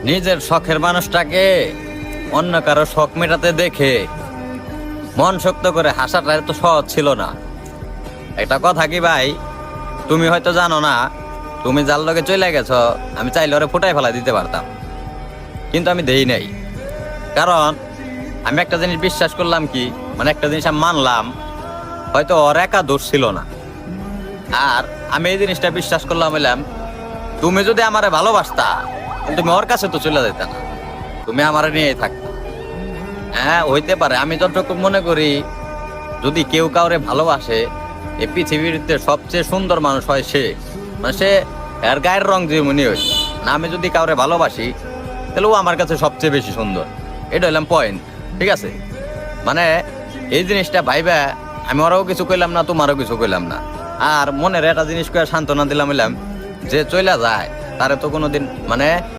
নিজের শখের মানুষটাকে অন্য কারো শখ মেটাতে দেখে মন শক্ত করে হাসাটা তো সহজ ছিল না। একটা কথা কি ভাই, তুমি হয়তো জানো না, তুমি যার লগে চলে গেছ আমি চাইলে ওরে ফুটাই ফেলা দিতে পারতাম, কিন্তু আমি দেই নাই। কারণ আমি একটা জিনিস বিশ্বাস করলাম কি, মানে একটা জিনিস আমি মানলাম, হয়তো ওর একা দোষ ছিল না। আর আমি এই জিনিসটা বিশ্বাস করলাম হইলাম, তুমি যদি আমারে ভালোবাসতা তুমি ওর কাছে তো চলে যেতে না, তুমি আমারে নিয়েই থাকতা। হ্যাঁ হইতে পারে, আমি যতটুকু মনে করি যদি কেউ কাউরে ভালোবাসে এই পৃথিবীতে সবচেয়ে সুন্দর মানুষ হয় সে, মানে সে এর গায়ের রং যেমনই হই না, আমি যদি কাউরে ভালোবাসি তাহলে ও আমার কাছে সবচেয়ে বেশি সুন্দর। এটা হইলাম পয়েন্ট, ঠিক আছে? মানে এই জিনিসটা ভাইবা আমি ওরাও কিছু কইলাম না, তোমারও কিছু কইলাম না। আর মনের একটা জিনিস করে সান্ত্বনা দিলাম হইলাম, যে চইলা যায় তারে তো কোনোদিন মানে